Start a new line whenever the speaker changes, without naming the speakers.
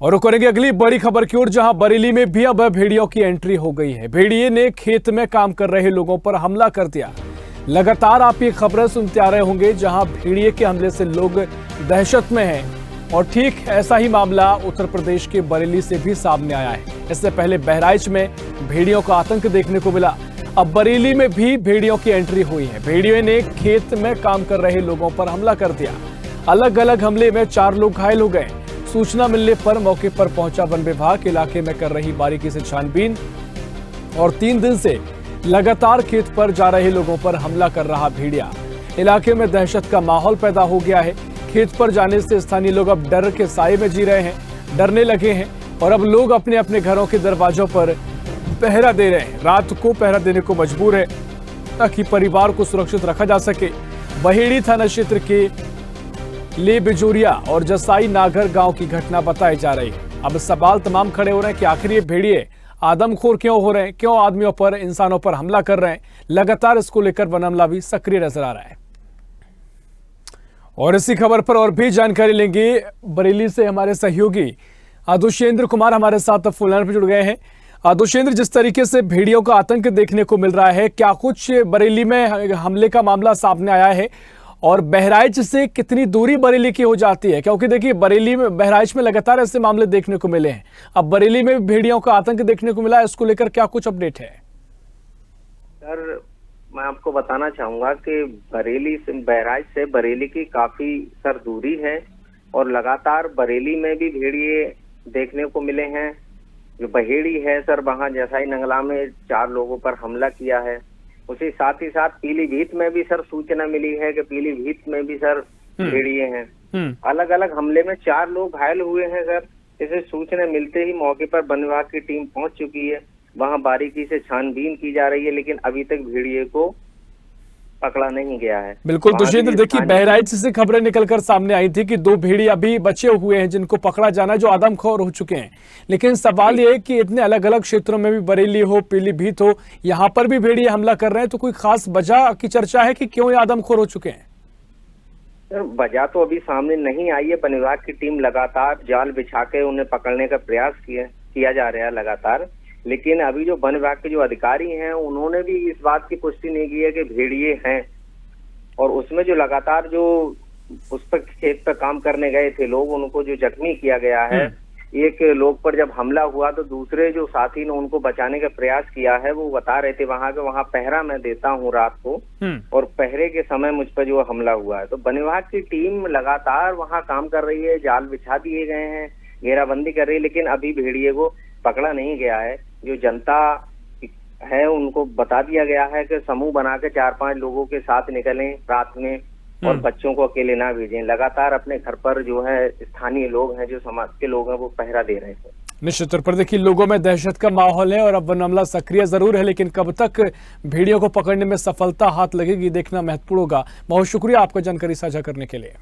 और करेंगे अगली बड़ी खबर की ओर, जहां बरेली में भी अब भेड़ियों की एंट्री हो गई है। भेड़िए ने खेत में काम कर रहे लोगों पर हमला कर दिया। लगातार आप ये खबरें सुनते आ रहे होंगे जहां भेड़िए के हमले से लोग दहशत में हैं। और ठीक ऐसा ही मामला उत्तर प्रदेश के बरेली से भी सामने आया है। इससे पहले बहराइच में भेड़ियों का आतंक देखने को मिला। अब बरेली में भी भेड़ियों की एंट्री हुई है। भेड़िए ने खेत में काम कर रहे लोगों पर हमला कर दिया। अलग अलग हमले में 4 लोग घायल हो गए। सूचना मिलने पर मौके पर पहुंचा वन विभाग इलाके में कर रही बारीकी से छानबीन। और 3 दिन से लगातार खेत पर जा रहे लोगों पर हमला कर रहा भेड़िया। इलाके में दहशत का माहौल पैदा हो गया है। खेत पर जाने से स्थानीय लोग अब डर के साए में जी रहे हैं, डरने लगे हैं। और अब लोग अपने अपने घरों के दरवाजों पर पहरा दे रहे हैं, रात को पहरा देने को मजबूर है ताकि परिवार को सुरक्षित रखा जा सके। बहेड़ी थाना क्षेत्र के ले बिजोरिया और जसाई नागर गांव की घटना बताई जा रही है। अब सवाल तमाम खड़े हो रहे हैं कि आखिर ये भेड़िए आदमखोर क्यों हो रहे हैं, क्यों आदमियों पर, इंसानों पर हमला कर रहे हैं। लगातार इसको लेकर वन अमला भी सक्रिय नजर आ रहा है। और इसी खबर पर और भी जानकारी लेंगे। बरेली से हमारे सहयोगी दुष्येंद्र कुमार हमारे साथ फोन लाइन पर जुड़ गए हैं। दुष्येंद्र, जिस तरीके से भेड़ियों का आतंक देखने को मिल रहा है, क्या कुछ बरेली में हमले का मामला सामने आया है? और बहराइच से कितनी दूरी बरेली की हो जाती है? क्योंकि देखिए बरेली में, बहराइच में लगातार ऐसे मामले देखने को मिले हैं। अब बरेली में भेड़ियों का आतंक देखने को मिला है, इसको लेकर क्या कुछ अपडेट है?
सर, मैं आपको बताना चाहूंगा कि बरेली से, बहराइच से बरेली की काफी सर दूरी है और लगातार बरेली में भी भेड़िए देखने को मिले हैं। जो बहेड़ी है सर, वहाँ जसाई नंगला में 4 लोगों पर हमला किया है। उसी साथ ही साथ पीलीभीत में भी सर सूचना मिली है कि पीलीभीत में भी सर भेड़िए हैं। अलग अलग हमले में 4 लोग घायल हुए हैं सर। इसे सूचना मिलते ही मौके पर वन विभाग की टीम पहुंच चुकी है। वहां बारीकी से छानबीन की जा रही है, लेकिन अभी तक भेड़िए को पकड़ा नहीं गया है।
बिल्कुल दुष्येंद्र, देखिए बहराइच से खबरें निकलकर सामने आई थी कि 2 भेड़िए अभी बचे हुए हैं जिनको पकड़ा जाना, जो आदमखोर हो चुके हैं। लेकिन सवाल ये है कि इतने अलग अलग क्षेत्रों में भी, बरेली हो, पीलीभीत हो, यहाँ पर भी भेड़िए हमला कर रहे हैं, तो कोई खास वजह की चर्चा है कि क्यों ये आदमखोर हो चुके हैं?
वजह तो अभी सामने नहीं आई है। वन विभाग की टीम लगातार जाल बिछा के उन्हें पकड़ने का प्रयास किया जा रहा है लगातार। लेकिन अभी जो वन विभाग के जो अधिकारी हैं, उन्होंने भी इस बात की पुष्टि नहीं की है कि भेड़िए हैं। और उसमें जो लगातार जो उस पर खेत पर काम करने गए थे लोग, उनको जो जख्मी किया गया है। एक लोग पर जब हमला हुआ तो दूसरे जो साथी ने उनको बचाने का प्रयास किया है। वो बता रहे थे वहां पहरा मैं देता हूँ रात को, और पहरे के समय मुझ पर जो हमला हुआ है। तो वन विभाग की टीम लगातार वहां काम कर रही है, जाल बिछा दिए गए हैं, घेराबंदी कर रही है, लेकिन अभी भेड़िए को पकड़ा नहीं गया है। जो जनता है उनको बता दिया गया है कि समूह बना के 4-5 लोगों के साथ निकलें रात में, और बच्चों को अकेले ना भेजें। लगातार अपने घर पर जो है स्थानीय लोग हैं, जो समाज के लोग हैं, वो पहरा दे रहे हैं।
निश्चित तौर पर देखिए लोगों में दहशत का माहौल है और अब वन अमला सक्रिय जरूर है, लेकिन कब तक भेड़ियों को पकड़ने में सफलता हाथ लगेगी देखना महत्वपूर्ण होगा। बहुत शुक्रिया आपका जानकारी साझा करने के लिए।